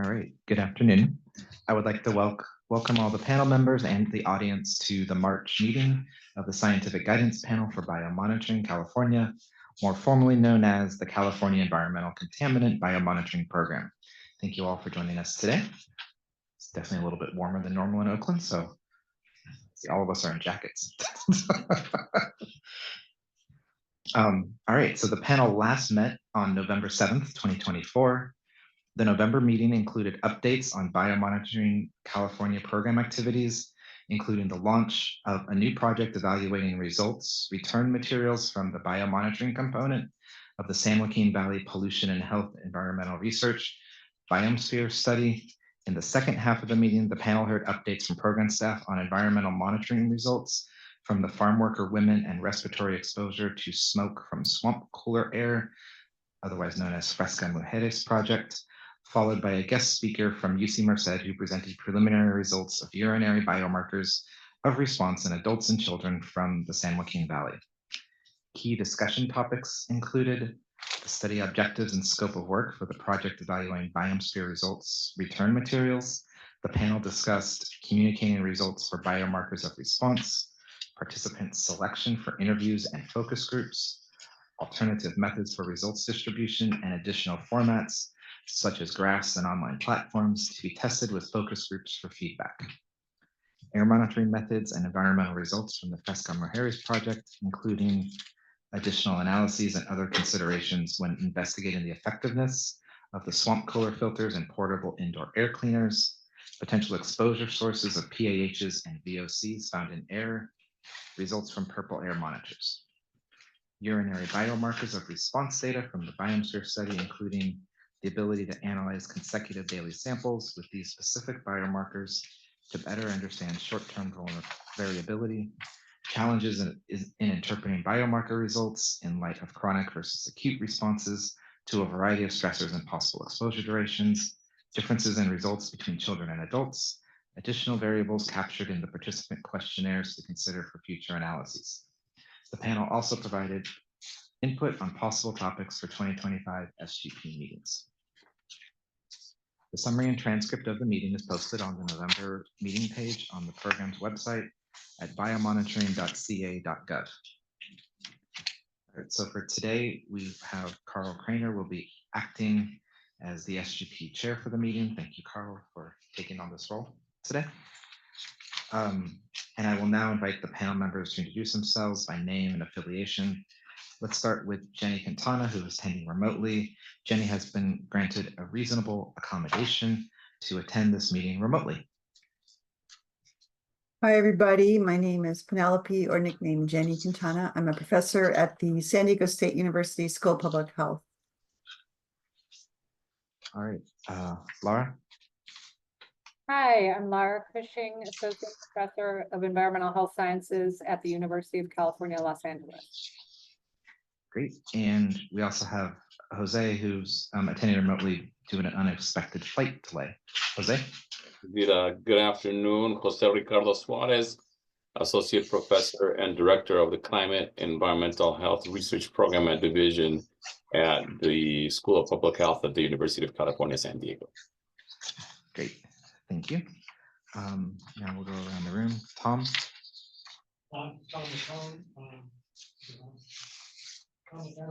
All right, good afternoon. I would like to welcome all the panel members and the audience to the March meeting of the Scientific Guidance Panel for Biomonitoring California, more formally known as the California Environmental Contaminant Biomonitoring Program. Thank you all for joining us today. It's definitely a little bit warmer than normal in Oakland, so see, all of us are in jackets. All right, so the panel last met on November 7th, 2024. The November meeting included updates on Biomonitoring California program activities, including the launch of a new project evaluating results, return materials from the biomonitoring component of the San Joaquin Valley Pollution and Health Environmental Research Biosphere Study. In the second half of the meeting, the panel heard updates from program staff on environmental monitoring results from the farm worker women and respiratory exposure to smoke from swamp cooler air, otherwise known as Fresca Mujeres project, followed by a guest speaker from UC Merced who presented preliminary results of urinary biomarkers of response in adults and children from the San Joaquin Valley. Key discussion topics included the study objectives and scope of work for the project evaluating biosphere results return materials. The panel discussed communicating results for biomarkers of response, participant selection for interviews and focus groups, alternative methods for results distribution, and additional formats, such as graphs and online platforms, to be tested with focus groups for feedback. Air monitoring methods and environmental results from the Fresca Mujeres project, including additional analyses and other considerations when investigating the effectiveness of the swamp cooler filters and portable indoor air cleaners, potential exposure sources of PAHs and VOCs found in air, results from purple air monitors. Urinary biomarkers of response data from the Biosphere study, including the ability to analyze consecutive daily samples with these specific biomarkers to better understand short-term variability, challenges in interpreting biomarker results in light of chronic versus acute responses to a variety of stressors and possible exposure durations, differences in results between children and adults, additional variables captured in the participant questionnaires to consider for future analyses. The panel also provided input on possible topics for 2025 SGP meetings. The summary and transcript of the meeting is posted on the November meeting page on the program's website at biomonitoring.ca.gov. All right, so for today, we have Carl Cranor will be acting as the SGP chair for the meeting. Thank you, Carl, for taking on this role today. And I will now invite the panel members to introduce themselves by name and affiliation. Let's start with Jenny Quintana, who is attending remotely. Jenny has been granted a reasonable accommodation to attend this meeting remotely. Hi, everybody. My name is Penelope, or nicknamed Jenny Quintana. I'm a professor at the San Diego State University School of Public Health. All right, Laura. Hi, I'm Laura Cushing, Associate Professor of Environmental Health Sciences at the University of California, Los Angeles. Great, and we also have Jose, who's attending remotely due to an unexpected flight delay. Jose? Good afternoon, Jose Ricardo Suarez, Associate Professor and Director of the Climate Environmental Health Research Program and Division at the School of Public Health at the University of California, San Diego. Great, thank you. Now we'll go around the room. Tom? Tom McCone, Professor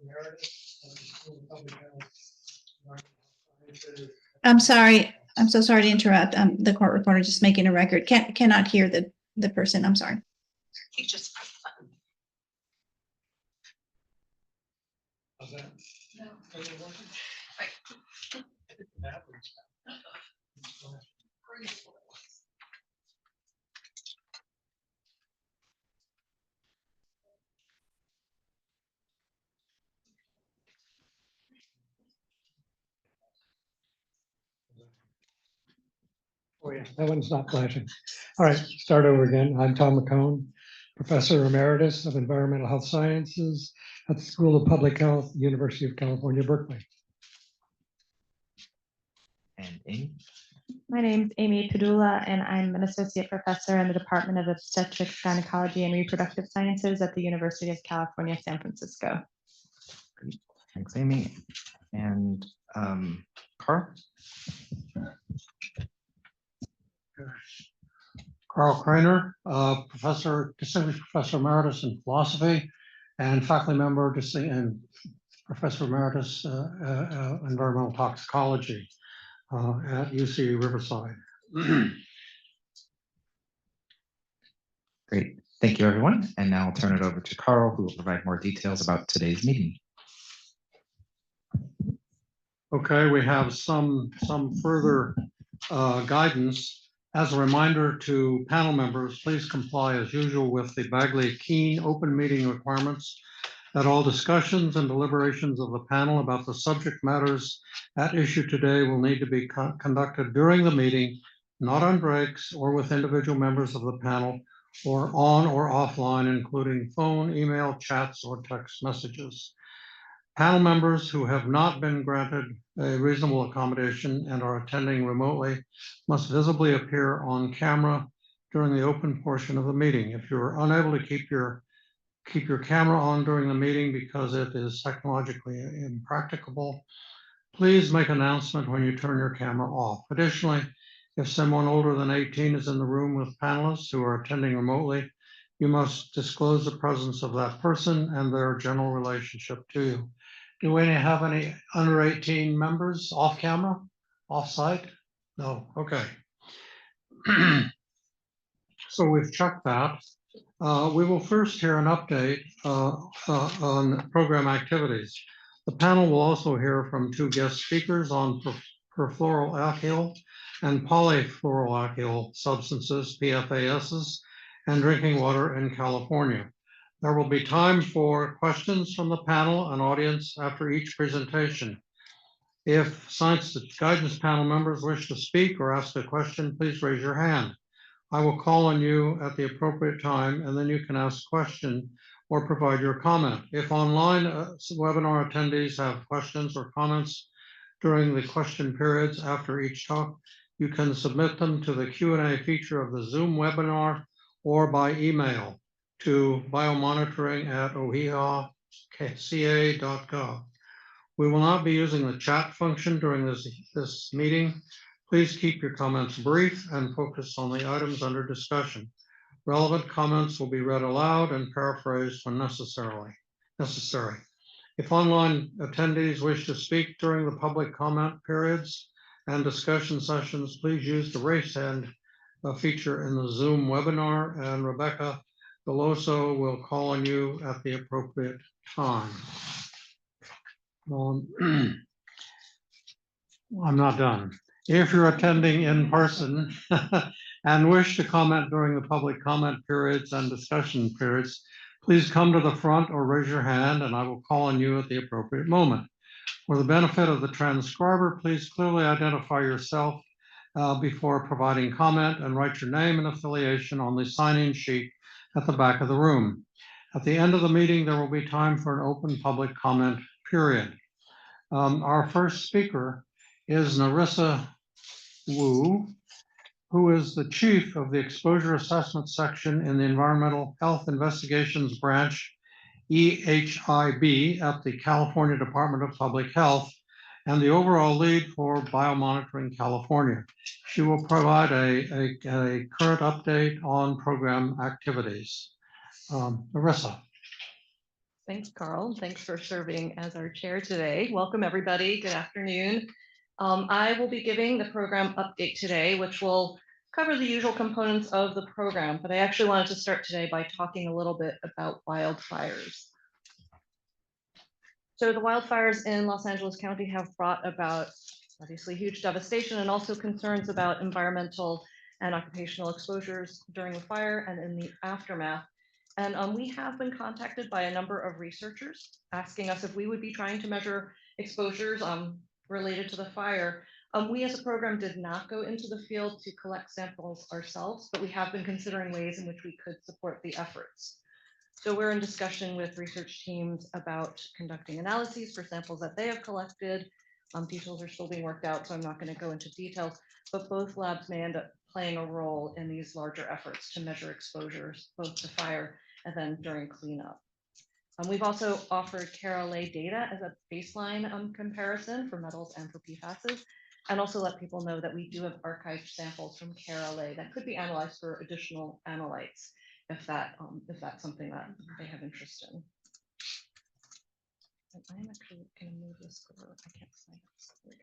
Emeritus at the School of Public Health. I'm sorry. I'm so sorry to interrupt. The court reporter just making a record. Cannot hear the person. I'm sorry. You just press the button. How's that? No. Is it working? Right. That one's- Oh yeah, that one's not flashing. All right, start over again. I'm Tom McCone, Professor Emeritus of Environmental Health Sciences at the School of Public Health, University of California, Berkeley. And Amy? My name is Amy Padula, and I'm an associate professor in the Department of Obstetrics, Gynecology, and Reproductive Sciences at the University of California, San Francisco. Great. Thanks, Amy. And Carl? Carl Cranor, distinguished professor emeritus in philosophy and faculty member and professor emeritus environmental toxicology at UC Riverside. Great. Thank you, everyone. And now I'll turn it over to Carl, who will provide more details about today's meeting. Okay, we have some further guidance. As a reminder to panel members, please comply as usual with the Bagley-Keene open meeting requirements that all discussions and deliberations of the panel about the subject matters at issue today will need to be conducted during the meeting, not on breaks or with individual members of the panel, or on or offline, including phone, email, chats, or text messages. Panel members who have not been granted a reasonable accommodation and are attending remotely must visibly appear on camera during the open portion of the meeting. If you are unable to keep your camera on during the meeting because it is technologically impracticable, please make an announcement when you turn your camera off. Additionally, if someone older than 18 is in the room with panelists who are attending remotely, you must disclose the presence of that person and their general relationship to you. Do we have any under 18 members off camera, off site? No, okay. So we've checked that. We will first hear an update on program activities. The panel will also hear from two guest speakers on perfluoroalkyl and polyfluoroalkyl substances, PFASs, and drinking water in California. There will be time for questions from the panel and audience after each presentation. If science guidance panel members wish to speak or ask a question, please raise your hand. I will call on you at the appropriate time, and then you can ask a question or provide your comment. If online webinar attendees have questions or comments during the question periods after each talk, you can submit them to the Q&A feature of the Zoom webinar or by email to biomonitoring@ohio.ca.gov. We will not be using the chat function during this meeting. Please keep your comments brief and focused on the items under discussion. Relevant comments will be read aloud and paraphrased when necessary. If online attendees wish to speak during the public comment periods and discussion sessions, please use the raise hand feature in the Zoom webinar, and Rebecca Veloso will call on you at the appropriate time. I'm not done. If you're attending in person and wish to comment during the public comment periods and discussion periods, please come to the front or raise your hand and I will call on you at the appropriate moment. For the benefit of the transcriber, please clearly identify yourself before providing comment and write your name and affiliation on the sign-in sheet at the back of the room. At the end of the meeting, there will be time for an open public comment period. Our first speaker is Nerissa Wu, who is the chief of the exposure assessment section in the Environmental Health Investigations Branch, EHIB, at the California Department of Public Health, and the overall lead for Biomonitoring California. She will provide a current update on program activities. Nerissa. Thanks, Carl. Thanks for serving as our chair today. Welcome, everybody. Good afternoon. I will be giving the program update today, which will cover the usual components of the program, but I actually wanted to start today by talking a little bit about wildfires. So the wildfires in Los Angeles County have brought about obviously huge devastation and also concerns about environmental and occupational exposures during the fire and in the aftermath. And we have been contacted by a number of researchers asking us if we would be trying to measure exposures related to the fire. We as a program did not go into the field to collect samples ourselves, but we have been considering ways in which we could support the efforts. So we're in discussion with research teams about conducting analyses for samples that they have collected. Details are still being worked out, so I'm not going to go into details, but both labs may end up playing a role in these larger efforts to measure exposures, both to fire and then during cleanup. We've also offered KRLA data as a baseline comparison for metals and for PFASs, and also let people know that we do have archived samples from KRLA that could be analyzed for additional analytes if that's something that they have interest in. And I'm actually going to move this over. I can't find it. There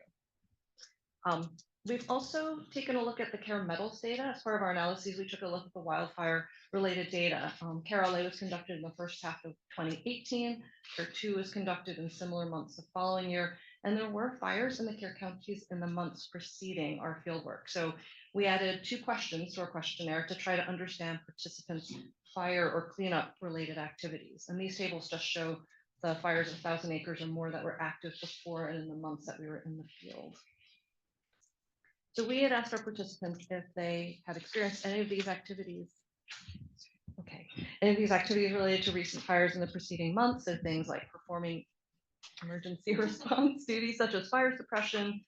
we go. We've also taken a look at the care metals data. As part of our analyses, we took a look at the wildfire related data. KRLA was conducted in the first half of 2018. CARE 2 was conducted in similar months the following year. And there were fires in the CARE counties in the months preceding our fieldwork. So we added 2 questions to our questionnaire to try to understand participants' fire or cleanup related activities. And these tables just show the fires of 1,000 acres or more that were active before and in the months that we were in the field. So we had asked our participants if they had experienced any of these activities. Okay, any of these activities related to recent fires in the preceding months, so things like performing emergency response duties such as fire suppression,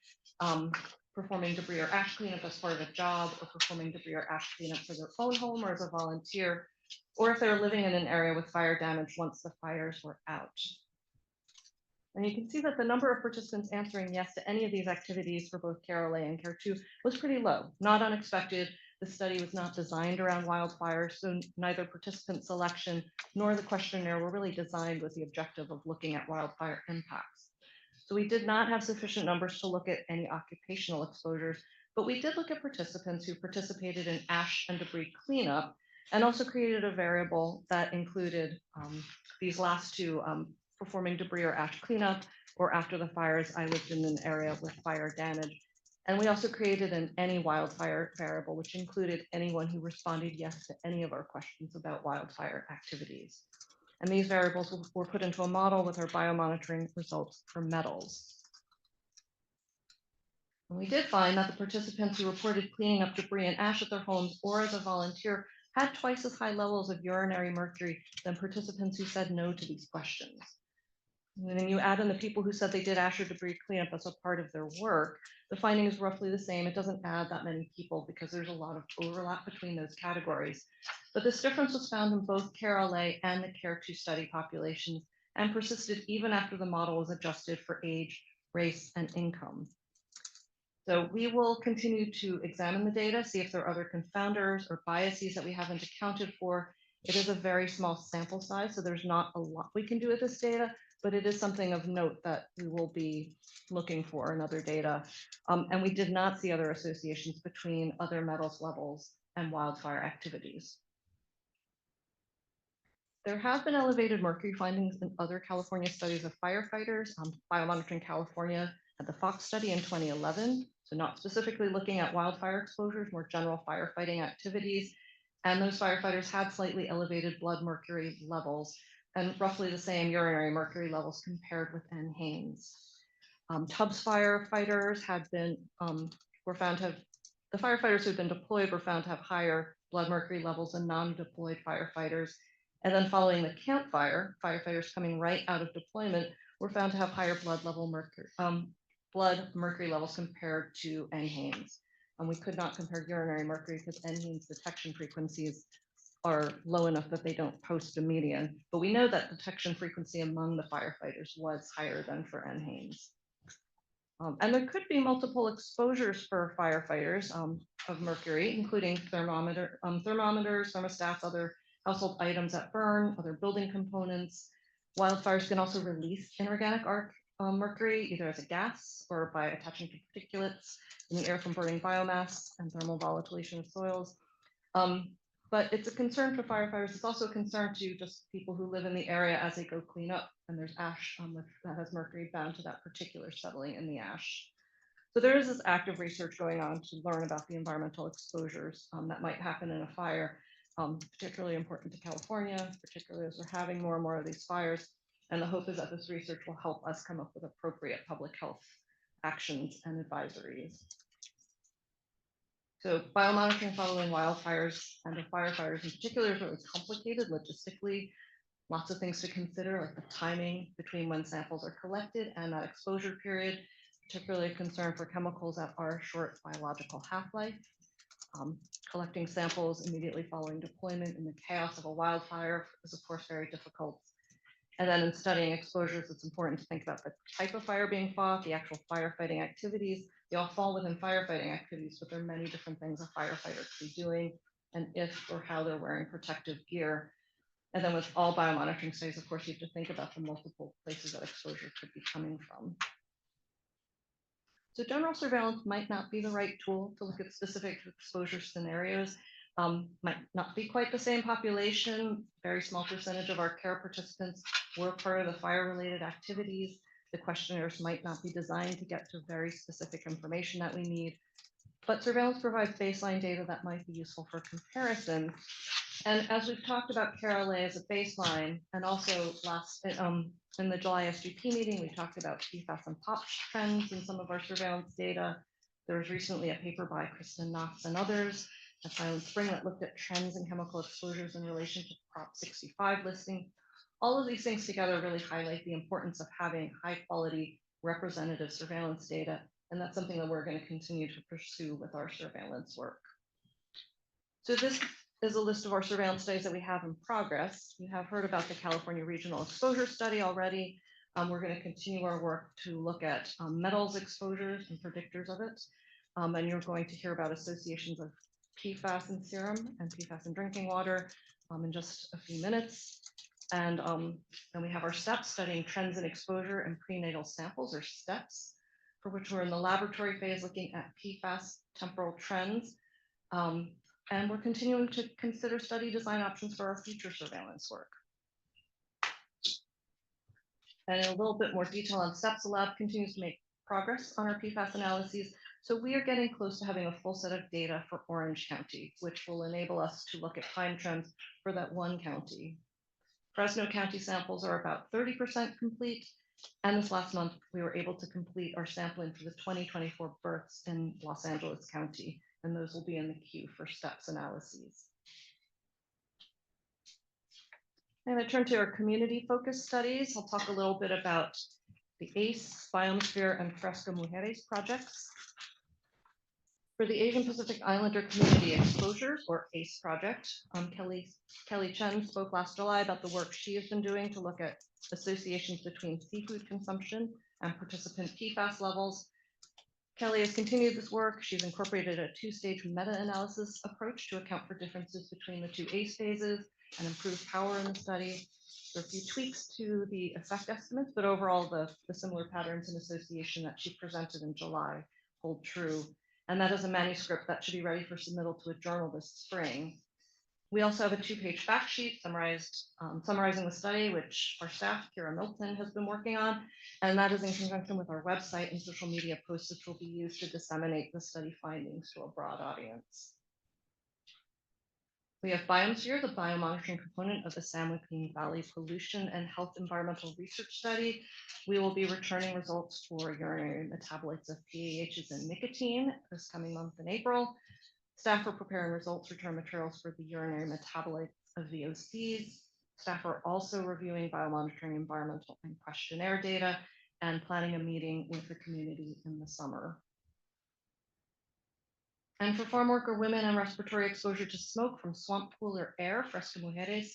performing debris or ash cleanup as part of a job, or performing debris or ash cleanup for their own home or as a volunteer, or if they were living in an area with fire damage once the fires were out. And you can see that the number of participants answering yes to any of these activities for both KRLA and CARE 2 was pretty low, not unexpected. The study was not designed around wildfires, so neither participant selection nor the questionnaire were really designed with the objective of looking at wildfire impacts. So we did not have sufficient numbers to look at any occupational exposures, but we did look at participants who participated in ash and debris cleanup and also created a variable that included these last 2, performing debris or ash cleanup, or after the fires, I lived in an area with fire damage. And we also created an any wildfire variable, which included anyone who responded yes to any of our questions about wildfire activities. And these variables were put into a model with our biomonitoring results for metals. And we did find that the participants who reported cleaning up debris and ash at their homes or as a volunteer had twice as high levels of urinary mercury than participants who said no to these questions. And then you add in the people who said they did ash or debris cleanup as a part of their work, the finding is roughly the same. It doesn't add that many people because there's a lot of overlap between those categories. But this difference was found in both KRLA and the CARE 2 study populations and persisted even after the model was adjusted for age, race, and income. So we will continue to examine the data, see if there are other confounders or biases that we haven't accounted for. It is a very small sample size, so there's not a lot we can do with this data, but it is something of note that we will be looking for in other data. And we did not see other associations between other metals levels and wildfire activities. There have been elevated mercury findings in other California studies of firefighters. Biomonitoring California had the Fox study in 2011, so not specifically looking at wildfire exposures, more general firefighting activities. And those firefighters had slightly elevated blood mercury levels and roughly the same urinary mercury levels compared with NHANES. Tubbs firefighters had been, were found to have, the firefighters who had been deployed were found to have higher blood mercury levels than non-deployed firefighters. And then following the Camp Fire, firefighters coming right out of deployment were found to have higher blood mercury levels compared to NHANES. And we could not compare urinary mercury because NHANES detection frequencies are low enough that they don't post a median. But we know that detection frequency among the firefighters was higher than for NHANES. And there could be multiple exposures for firefighters of mercury, including thermometers, thermostats, other household items that burn, other building components. Wildfires can also release inorganic mercury, either as a gas or by attaching to particulates in the air from burning biomass and thermal volatilization of soils. But it's a concern for firefighters. It's also a concern to just people who live in the area as they go clean up, and there's ash that has mercury bound to that particular settling in the ash. So there is this active research going on to learn about the environmental exposures that might happen in a fire, particularly important to California, particularly as we're having more and more of these fires. And the hope is that this research will help us come up with appropriate public health actions and advisories. So biomonitoring following wildfires and the firefighters in particular is really complicated logistically. Lots of things to consider, like the timing between when samples are collected and that exposure period, particularly a concern for chemicals that are short biological half-life. Collecting samples immediately following deployment in the chaos of a wildfire is of course very difficult. And then in studying exposures, it's important to think about the type of fire being fought, the actual firefighting activities. They all fall within firefighting activities, but there are many different things a firefighter could be doing, and if or how they're wearing protective gear. And then with all biomonitoring studies, of course, you have to think about the multiple places that exposure could be coming from. So general surveillance might not be the right tool to look at specific exposure scenarios. Might not be quite the same population. Very small percentage of our care participants were part of the fire-related activities. The questionnaires might not be designed to get to very specific information that we need, but surveillance provides baseline data that might be useful for comparison. And as we've talked about KRLA as a baseline, and also in the July SGP meeting, we talked about PFAS and POP trends in some of our surveillance data. There was recently a paper by Kristen Knox and others at Silent Spring that looked at trends in chemical exposures in relation to Prop 65 listing. All of these things together really highlight the importance of having high quality representative surveillance data. And that's something that we're going to continue to pursue with our surveillance work. So this is a list of our surveillance studies that we have in progress. You have heard about the California Regional Exposure Study already. We're going to continue our work to look at metals exposures and predictors of it. And you're going to hear about associations of PFAS in serum and PFAS in drinking water in just a few minutes. And then we have our STEPS studying trends in exposure and prenatal samples, or STEPS, for which we're in the laboratory phase looking at PFAS temporal trends. And we're continuing to consider study design options for our future surveillance work. And in a little bit more detail on STEPS, the lab continues to make progress on our PFAS analyses. So we are getting close to having a full set of data for Orange County, which will enable us to look at time trends for that one county. Fresno County samples are about 30% complete. And this last month, we were able to complete our sampling for the 2024 births in Los Angeles County, and those will be in the queue for STEPS analyses. I'm going to turn to our community-focused studies. I'll talk a little bit about the ACE, Biomosphere, and Fresco Mujeres projects. For the Asian Pacific Islander Community Exposure, or ACE project, Kelly Chen spoke last July about the work she has been doing to look at associations between seafood consumption and participant PFAS levels. Kelly has continued this work. She's incorporated a two-stage meta-analysis approach to account for differences between the two ACE phases and improved power in the study. There are a few tweaks to the effect estimates, but overall the similar patterns and association that she presented in July hold true. And that is a manuscript that should be ready for submittal to a journal this spring. We also have a two-page fact sheet summarizing the study, which our staff, Kira Milton, has been working on. And that is in conjunction with our website and social media posts, which will be used to disseminate the study findings to a broad audience. We have Biomosphere, the biomonitoring component of the San Joaquin Valley Pollution and Health Environmental Research Study. We will be returning results for urinary metabolites of PAHs and nicotine this coming month in April. Staff are preparing results return materials for the urinary metabolites of VOCs. Staff are also reviewing biomonitoring environmental and questionnaire data and planning a meeting with the community in the summer. And for farm worker women and respiratory exposure to smoke from swamp pool or air, Fresco Mujeres,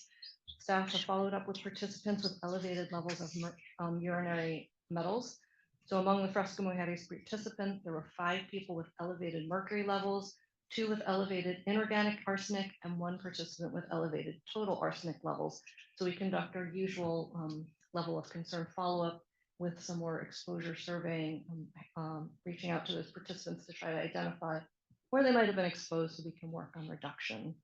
staff have followed up with participants with elevated levels of urinary metals. So among the Fresco Mujeres participants, there were 5 people with elevated mercury levels, 2 with elevated inorganic arsenic, and 1 participant with elevated total arsenic levels. So we conduct our usual level of concern follow-up with some more exposure surveying, reaching out to those participants to try to identify where they might have been exposed so we can work on reduction.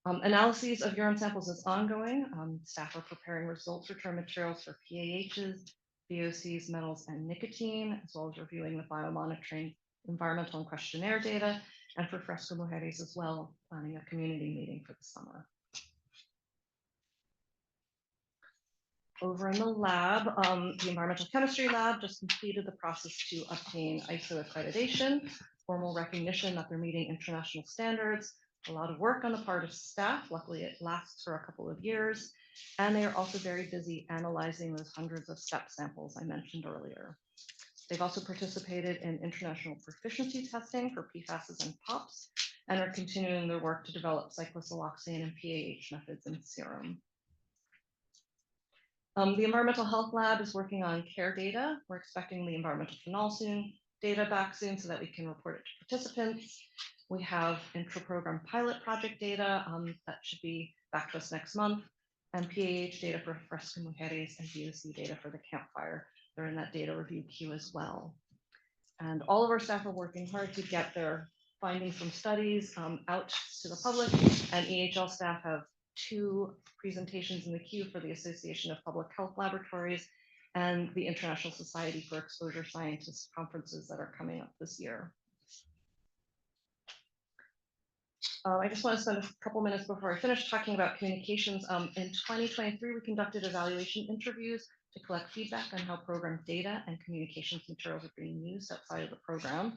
Analyses of urine samples is ongoing. Staff are preparing results return materials for PAHs, VOCs, metals, and nicotine, as well as reviewing the biomonitoring environmental and questionnaire data, and for Fresco Mujeres as well, planning a community meeting for the summer. Over in the lab, the environmental chemistry lab just completed the process to obtain ISO accreditation, formal recognition that they're meeting international standards, a lot of work on the part of staff. Luckily, it lasts for a couple of years. And they are also very busy analyzing those hundreds of STEP samples I mentioned earlier. They've also participated in international proficiency testing for PFASs and POPs, and are continuing their work to develop cyclosiloxane and PAH methods in serum. The Environmental Health Lab is working on care data. We're expecting the environmental phenol data back soon so that we can report it to participants. We have intra-program pilot project data that should be back to us next month, and PAH data for Fresca Mujeres and VOC data for the campfire. They're in that data review queue as well. And all of our staff are working hard to get their findings from studies out to the public, and EHL staff have 2 presentations in the queue for the Association of Public Health Laboratories and the International Society for Exposure Scientists conferences that are coming up this year. I just want to spend a couple minutes before I finish talking about communications. In 2023, we conducted evaluation interviews to collect feedback on how program data and communications materials are being used outside of the program.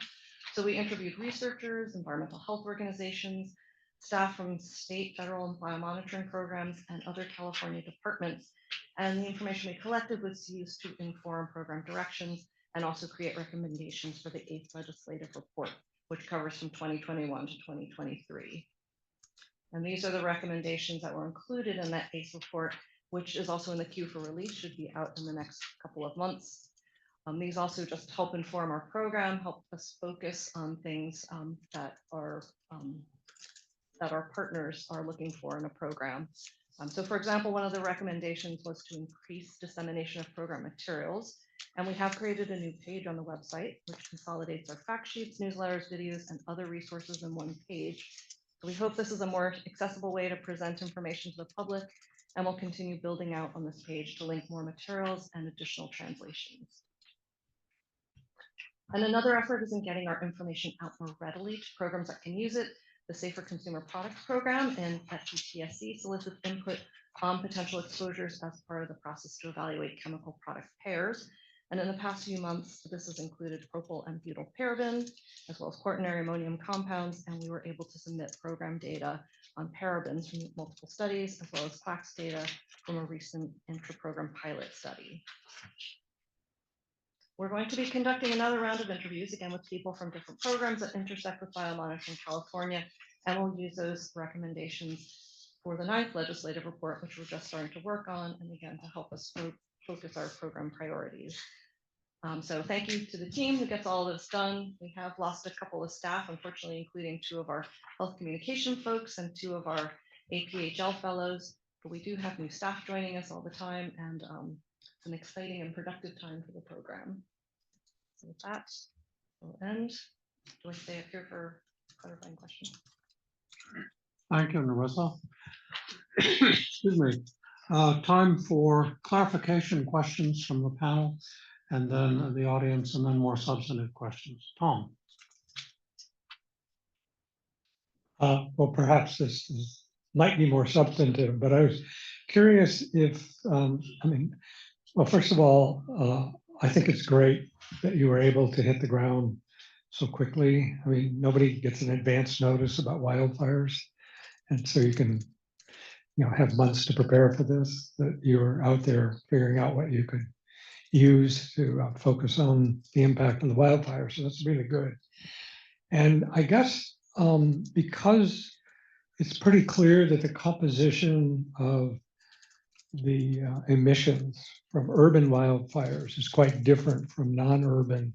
So we interviewed researchers, environmental health organizations, staff from state, federal, and biomonitoring programs, and other California departments. And the information we collected was used to inform program directions and also create recommendations for the 8th legislative report, which covers from 2021 to 2023. And these are the recommendations that were included in that ACE report, which is also in the queue for release, should be out in the next couple of months. These also just help inform our program, help us focus on things that our partners are looking for in a program. So for example, one of the recommendations was to increase dissemination of program materials. And we have created a new page on the website, which consolidates our fact sheets, newsletters, videos, and other resources in one page. So we hope this is a more accessible way to present information to the public, and we'll continue building out on this page to link more materials and additional translations. And another effort is in getting our information out more readily to programs that can use it. The Safer Consumer Products Program and FGTSC solicits input on potential exposures as part of the process to evaluate chemical product pairs. And in the past few months, this has included propyl and butyl paraben, as well as quaternary ammonium compounds, and we were able to submit program data on parabens from multiple studies, as well as Plaques data from a recent intra-program pilot study. We're going to be conducting another round of interviews, again with people from different programs that intersect with biomonitoring California, and we'll use those recommendations for the 9th legislative report, which we're just starting to work on, and again, to help us focus our program priorities. So thank you to the team who gets all of this done. We have lost a couple of staff, unfortunately, including 2 of our health communication folks and 2 of our APHL fellows, but we do have new staff joining us all the time, and it's an exciting and productive time for the program. So with that, we'll end. Do I stay up here for clarifying questions? Thank you, Nerissa. Excuse me. Time for clarification questions from the panel, and then the audience, and then more substantive questions. Tom. Well, perhaps this might be more substantive, but I was curious if, well, first of all, I think it's great that you were able to hit the ground so quickly. I mean, nobody gets an advance notice about wildfires, and so you can, have months to prepare for this, that you're out there figuring out what you could use to focus on the impact of the wildfires. So that's really good. And I guess because it's pretty clear that the composition of the emissions from urban wildfires is quite different from non-urban,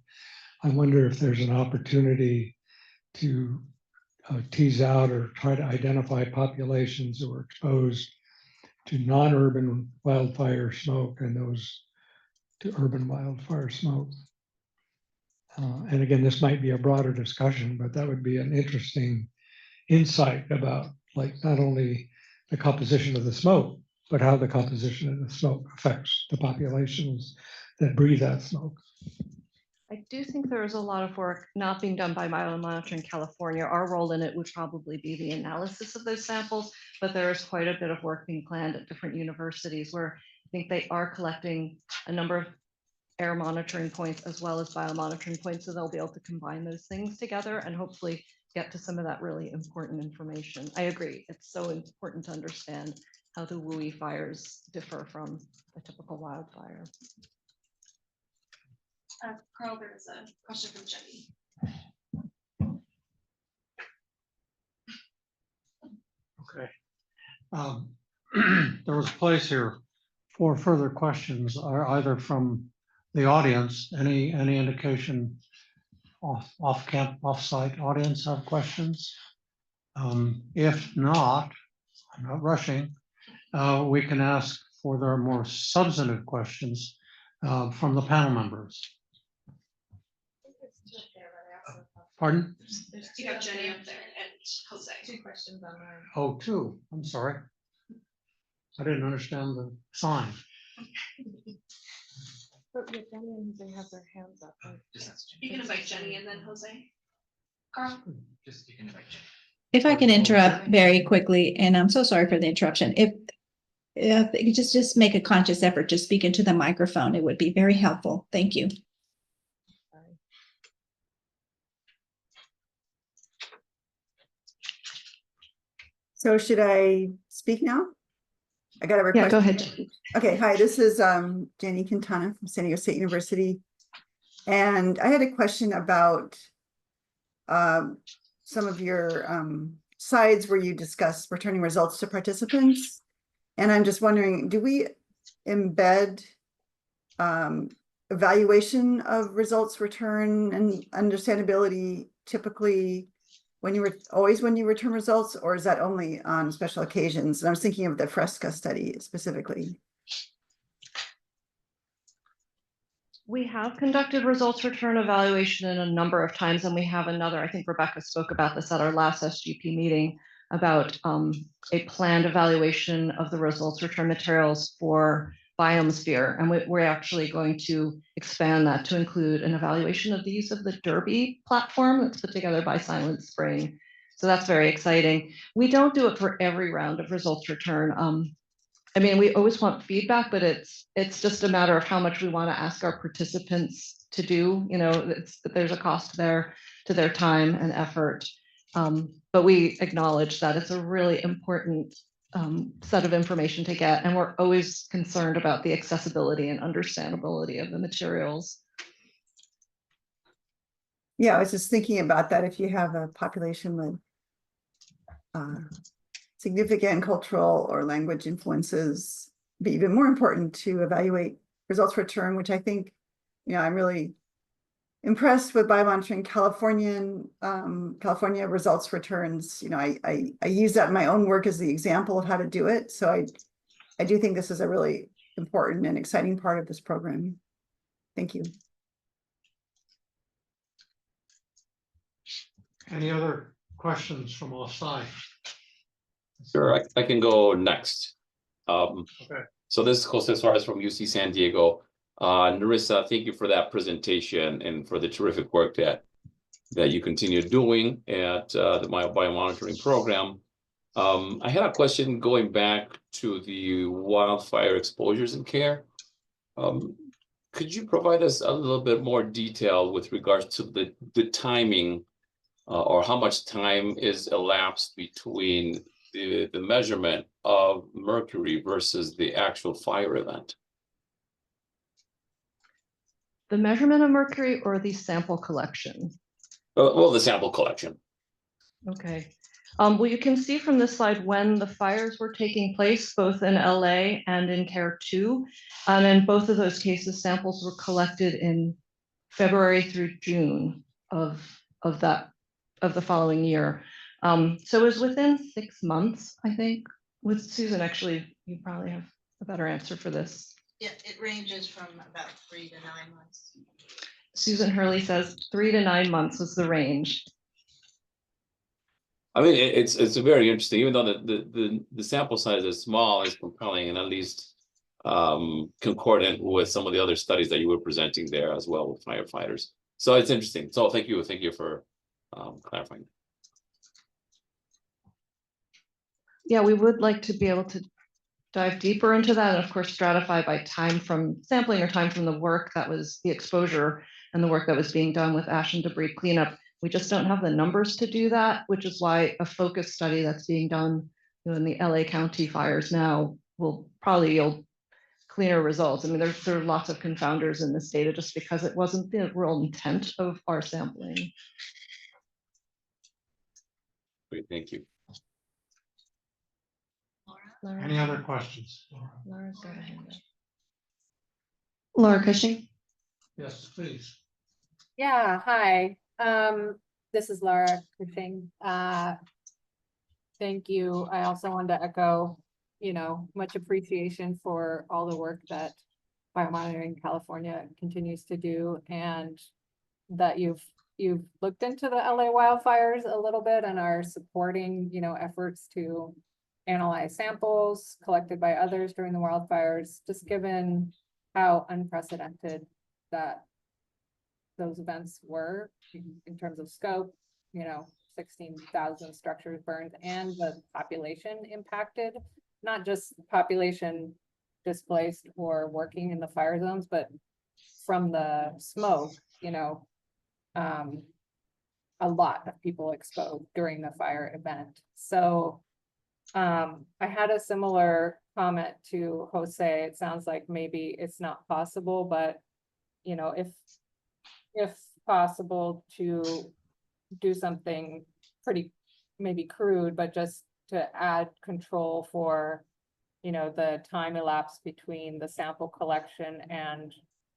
I wonder if there's an opportunity to tease out or try to identify populations that were exposed to non-urban wildfire smoke and those to urban wildfire smoke. And again, this might be a broader discussion, but that would be an interesting insight about not only the composition of the smoke, but how the composition of the smoke affects the populations that breathe that smoke. I do think there is a lot of work not being done by Biomonitoring California. Our role in it would probably be the analysis of those samples, but there is quite a bit of work being planned at different universities where I think they are collecting a number of air monitoring points as well as biomonitoring points, so they'll be able to combine those things together and hopefully get to some of that really important information. I agree, it's so important to understand how the WUI fires differ from a typical wildfire. Carl, there's a question from Jenny. Okay. There was a place here for further questions are either from the audience, any indication off-site audience have questions? If not, I'm not rushing, we can ask for their more substantive questions from the panel members. Pardon? You have Jenny up there and Jose. Two questions on mine. Oh, two, I'm sorry. I didn't understand the sign. But yeah, Jenny and Jose have their hands up. Right? You can invite Jenny and then Jose. Carl? Just you can invite Jenny. If I can interrupt very quickly, and I'm so sorry for the interruption. If you just make a conscious effort to speak into the microphone, it would be very helpful. Thank you. So should I speak now? I got a request. Yeah, go ahead. Okay, hi, this is Jenny Quintana from San Diego State University. And I had a question about some of your slides where you discuss returning results to participants. And I'm just wondering, do we embed evaluation of results return and understandability typically when you return results, or is that only on special occasions? And I was thinking of the Fresca study specifically. We have conducted results return evaluation in a number of times, and we have another, I think Rebecca spoke about this at our last SGP meeting, about a planned evaluation of the results return materials for Biomosphere. And we're actually going to expand that to include an evaluation of the use of the Derby platform that's put together by Silent Spring. So that's very exciting. We don't do it for every round of results return. I mean, we always want feedback, but it's just a matter of how much we want to ask our participants to do. You know, there's a cost there to their time and effort. But we acknowledge that it's a really important set of information to get, and we're always concerned about the accessibility and understandability of the materials. Yeah, I was just thinking about that. If you have a population with significant cultural or language influences, it'd be even more important to evaluate results return, which I think, you know, I'm really impressed with Biomonitoring California results returns. You know, I use that in my own work as the example of how to do it. So I do think this is a really important and exciting part of this program. Thank you. Any other questions from offsite? Sure, I can go next. Okay. So this is Jose Suarez from UC San Diego. Nerissa, thank you for that presentation and for the terrific work that you continue doing at the biomonitoring program. I had a question going back to the wildfire exposures and care. Could you provide us a little bit more detail with regards to the timing or how much time is elapsed between the measurement of mercury versus the actual fire event? The measurement of mercury or the sample collection? Well, the sample collection. Okay. Well, you can see from this slide when the fires were taking place, both in LA and in CARE 2. And in both of those cases, samples were collected in February through June of the following year. So it was within 6 months, I think. With Susan, actually, you probably have a better answer for this. Yeah, it ranges from about 3 to 9 months. Susan Hurley says 3 to 9 months was the range. I mean, it's very interesting, even though the sample size is small, it's compelling and at least concordant with some of the other studies that you were presenting there as well with firefighters. So it's interesting. So thank you for clarifying. Yeah, we would like to be able to dive deeper into that, and of course stratify by time from sampling or time from the work that was the exposure and the work that was being done with ash and debris cleanup. We just don't have the numbers to do that, which is why a focus study that's being done in the LA County fires now will probably yield cleaner results. I mean, there are lots of confounders in this data just because it wasn't the real intent of our sampling. Great, thank you. Laura? Laura, Any other questions? Laura's got a hand up. Laura Cushing. Yes, please. Yeah, hi. This is Laura Cushing. Thank you. I also wanted to echo, much appreciation for all the work that Biomonitoring California continues to do, and that you've looked into the LA wildfires a little bit and are supporting, efforts to analyze samples collected by others during the wildfires, just given how unprecedented that those events were in terms of scope, 16,000 structures burned and the population impacted, not just population displaced or working in the fire zones, but from the smoke, a lot of people exposed during the fire event. So I had a similar comment to Jose. It sounds like maybe it's not possible, but if possible, to do something pretty maybe crude, but just to add control for the time elapsed between the sample collection and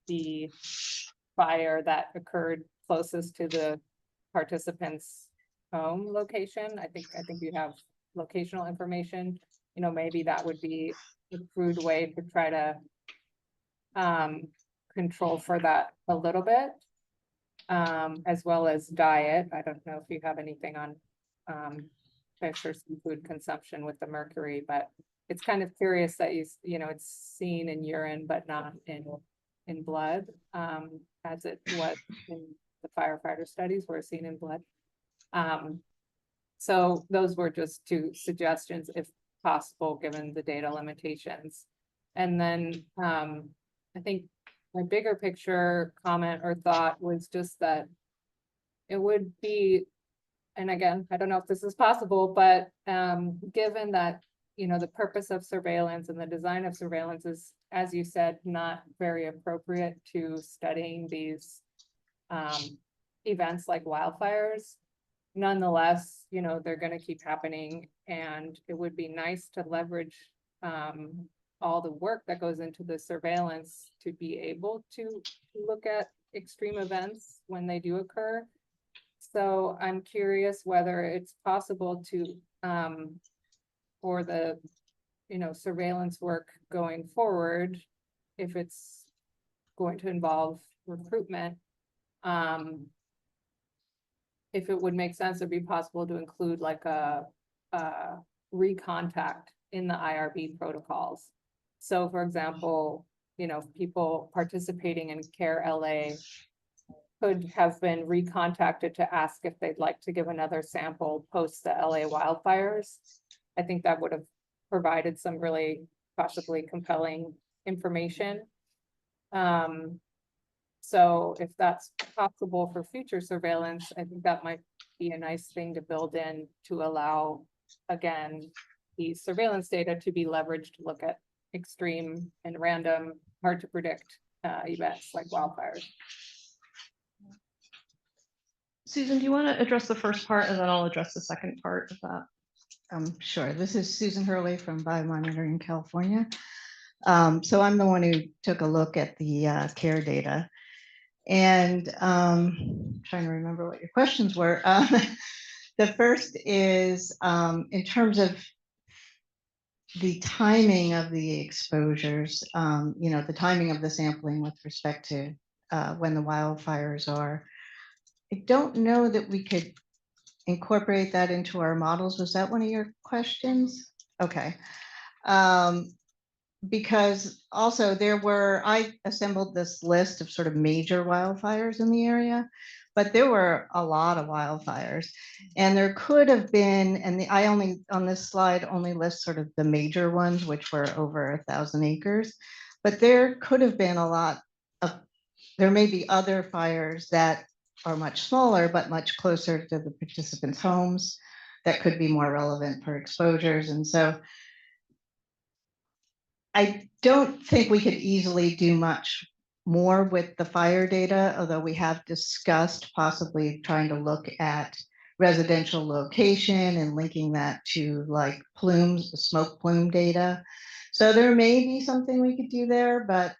the fire that occurred closest to the participants' home location. I think you have locational information. Maybe that would be a crude way to try to control for that a little bit, as well as diet. I don't know if you have anything on fish or seafood consumption with the mercury, but it's kind of curious that it's seen in urine but not in blood, as it was in the firefighter studies were seen in blood. So those were just two suggestions, if possible, given the data limitations. And then I think my bigger picture comment or thought was just that it would be, and again, I don't know if this is possible, but given that, the purpose of surveillance and the design of surveillance is, as you said, not very appropriate to studying these events like wildfires. Nonetheless, they're going to keep happening, and it would be nice to leverage all the work that goes into the surveillance to be able to look at extreme events when they do occur. So I'm curious whether it's possible to, for the, surveillance work going forward, if it's going to involve recruitment, if it would make sense, it'd be possible to include like a recontact in the IRB protocols. So for example, people participating in CARE LA could have been recontacted to ask if they'd like to give another sample post the LA wildfires. I think that would have provided some really possibly compelling information. So if that's possible for future surveillance, I think that might be a nice thing to build in to allow, again, the surveillance data to be leveraged to look at extreme and random, hard to predict events like wildfires. Susan, do you want to address the first part, and then I'll address the second part of that? Sure. This is Susan Hurley from Biomonitoring California. So I'm the one who took a look at the CARE data, and trying to remember what your questions were. The first is in terms of the timing of the exposures, the timing of the sampling with respect to when the wildfires are. I don't know that we could incorporate that into our models. Was that one of your questions? Okay. Because also I assembled this list of sort of major wildfires in the area, but there were a lot of wildfires, and there could have been, and I only on this slide only list sort of the major ones, which were over 1,000 acres, but there could have been a lot of, there may be other fires that are much smaller, but much closer to the participants' homes that could be more relevant for exposures. And so I don't think we could easily do much more with the fire data, although we have discussed possibly trying to look at residential location and linking that to like plumes, smoke plume data. So there may be something we could do there, but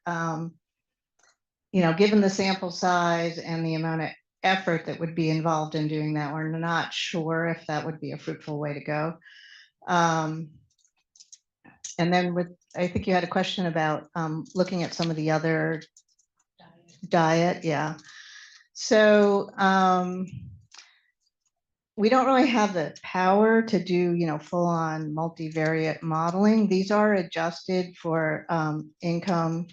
you know, given the sample size and the amount of effort that would be involved in doing that, we're not sure if that would be a fruitful way to go. And then with, I think you had a question about looking at some of the other diet, yeah. So we don't really have the power to do, you know, full-on multivariate modeling. These are adjusted for income,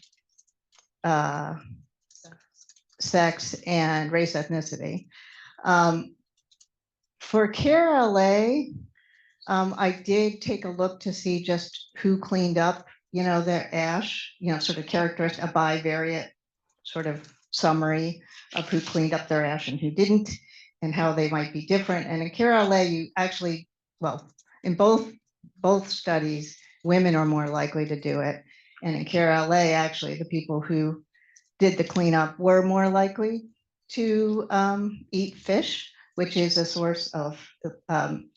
sex, and race ethnicity. For KRLA, I did take a look to see just who cleaned up, you know, their ash, you know, sort of characteristic, a bivariate sort of summary of who cleaned up their ash and who didn't, and how they might be different. And in KRLA, you actually, well, in both studies, women are more likely to do it. And in KRLA, actually, the people who did the cleanup were more likely to eat fish, which is a source of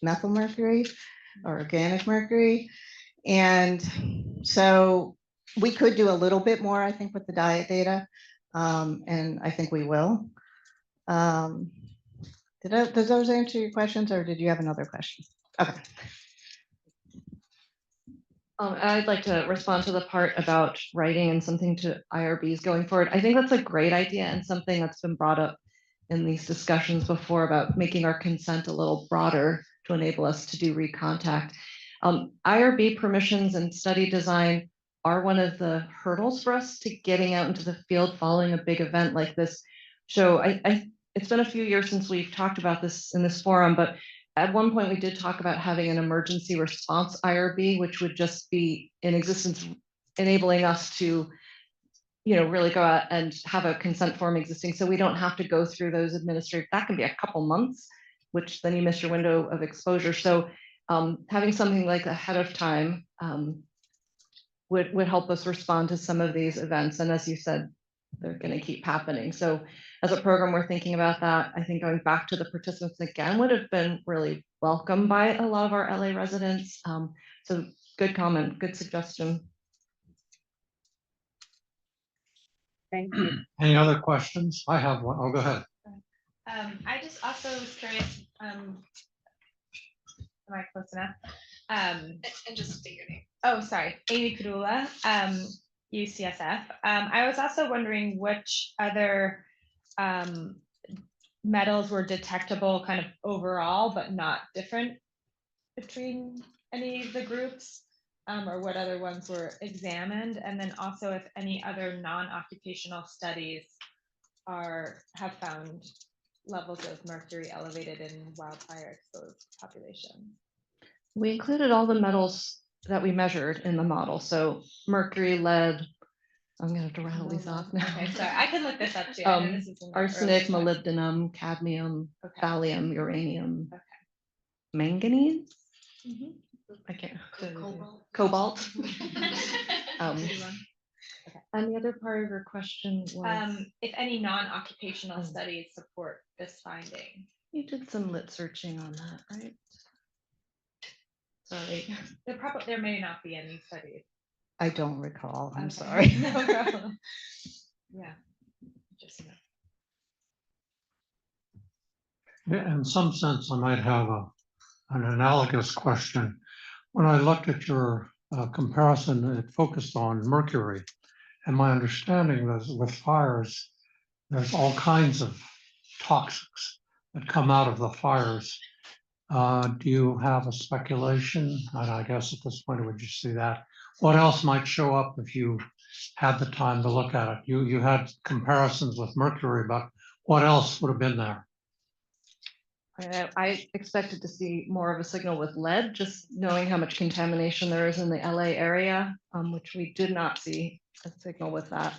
methyl mercury or organic mercury. And so we could do a little bit more, I think, with the diet data. And I think we will. Does those answer your questions, or did you have another question? Okay. I'd like to respond to the part about writing and something to IRBs going forward. I think that's a great idea and something that's been brought up in these discussions before about making our consent a little broader to enable us to do recontact. IRB permissions and study design are one of the hurdles for us to getting out into the field following a big event like this. So it's been a few years since we've talked about this in this forum, but at one point we did talk about having an emergency response IRB, which would just be in existence, enabling us to, you know, really go out and have a consent form existing. So we don't have to go through those administrative, that can be a couple months, which then you miss your window of exposure. So having something like ahead of time would help us respond to some of these events. And as you said, they're going to keep happening. So as a program, we're thinking about that. I think going back to the participants again would have been really welcomed by a lot of our LA residents. So good comment, good suggestion. Thank you. Any other questions? I have one. Oh, go ahead. I just also was curious, am I close enough? And just state your name. Oh, sorry, Amy Padula, UCSF. I was also wondering which other metals were detectable kind of overall, but not different between any of the groups, or what other ones were examined. And then also if any other non-occupational studies have found levels of mercury elevated in wildfire exposed populations. We included all the metals that we measured in the model. So mercury, lead, I'm gonna have to rattle these off now. Okay, sorry, I can look this up too. I know this is in the Arsenic, early part. molybdenum, cadmium, Okay. thallium, uranium, Okay. manganese. Mhm. I can't. Cobalt. Cobalt. Good one. And the other part of your question was, If any non-occupational studies support this finding. you did some lit searching on that, right? Sorry. There may not be any studies. I don't recall. I'm Okay. sorry. No problem. Yeah. Just In some sense, I might have an analogous question. When I looked at your comparison, it focused on mercury. And my understanding is with fires, there's all kinds of toxics that come out of the fires. Do you have a speculation? And I guess at this point, would you see that? What else might show up if you had the time to look at it? You had comparisons with mercury, but what else would have been there? I expected to see more of a signal with lead, just knowing how much contamination there is in the LA area, which we did not see a signal with that.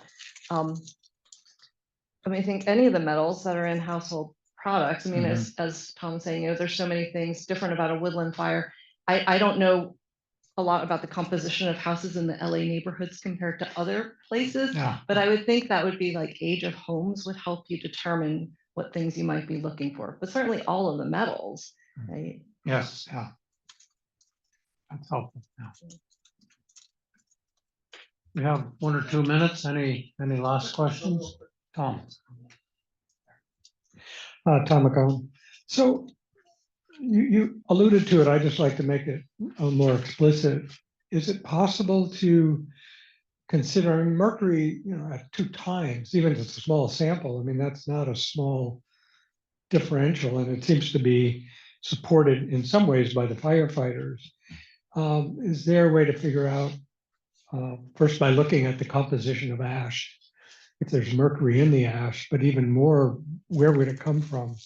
I mean, I think any of the metals that are in household products, I mean, as Tom was saying, you know, there's so many things different about a woodland fire. I don't know a lot about the composition of houses in the LA neighborhoods compared to other places, but I would think that would be like age of homes would help you determine what things you might be looking for, but certainly all of the metals, right? Yes, yeah. That's helpful. Yeah. We have 1 or 2 minutes. Any last questions? Tom. Tom McCone. So you alluded to it. I just like to make it more explicit. Is it possible to consider mercury, at 2 times, even if it's a small sample? I mean, that's not a small differential, and it seems to be supported in some ways by the firefighters. Is there a way to figure out, first by looking at the composition of ash, if there's mercury in the ash, but even more, where would it come from?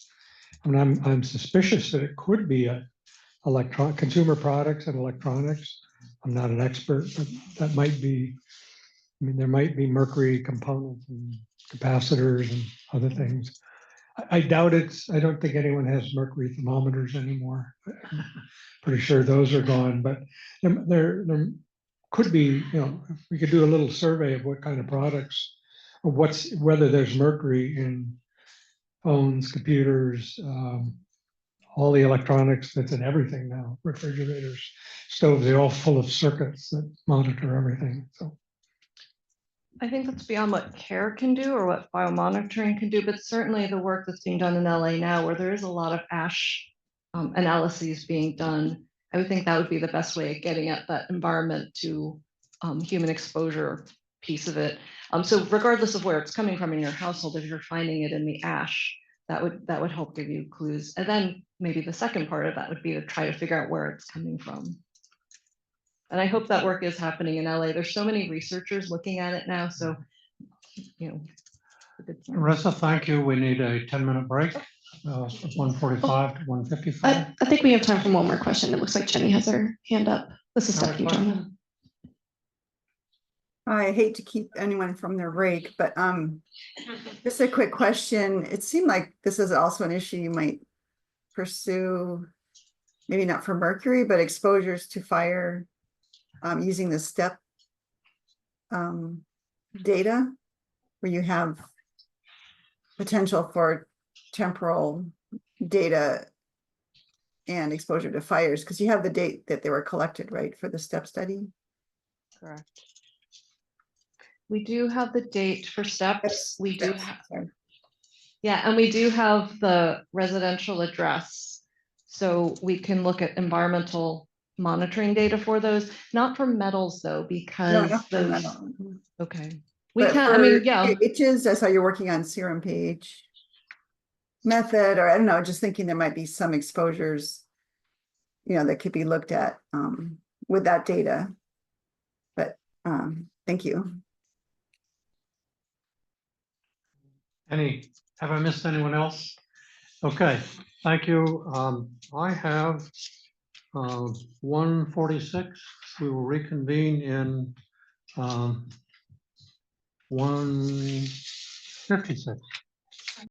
I mean, I'm suspicious that it could be consumer products and electronics. I'm not an expert, but that might be. I mean, there might be mercury components and capacitors and other things. I doubt I don't think anyone has mercury thermometers anymore. I'm pretty sure those are gone, but there could be, if we could do a little survey of what kind of products, or whether there's mercury in phones, computers, all the electronics that's in everything now, refrigerators, stoves, they're all full of circuits that monitor everything. So I think that's beyond what CARE can do or what biomonitoring can do, but certainly the work that's being done in LA now, where there is a lot of ash analyses being done, I would think that would be the best way of getting at that environment to human exposure piece of it. So regardless of where it's coming from in your household, if you're finding it in the ash, that would help give you clues. And then maybe the second part of that would be to try to figure out where it's coming from. And I hope that work is happening in LA. There's so many researchers looking at it now. So, Nerissa, thank you. We need a 10-minute break, 1:45 to 1:55. I think we have time for one more question. It looks like Jenny has her hand up. This is Stephanie John. I hate to keep anyone from their break, but just a quick question. It seemed like this is also an issue you might pursue, maybe not for mercury, but exposures to fire using the STEP data, where you have potential for temporal data and exposure to fires, because you have the date that they were collected, right, for the STEP study? Correct. We do have the date for steps. We do have, yeah, and we do have the residential address. So we can look at environmental monitoring data for those, not for metals though, because those, okay. We can, I mean, yeah. Itches, I saw you're working on serum pH method, or I don't know, just thinking there might be some exposures, that could be looked at with that data. But thank you. Have I missed anyone else? Okay, thank you. I have 1:46. We will reconvene in 1:56.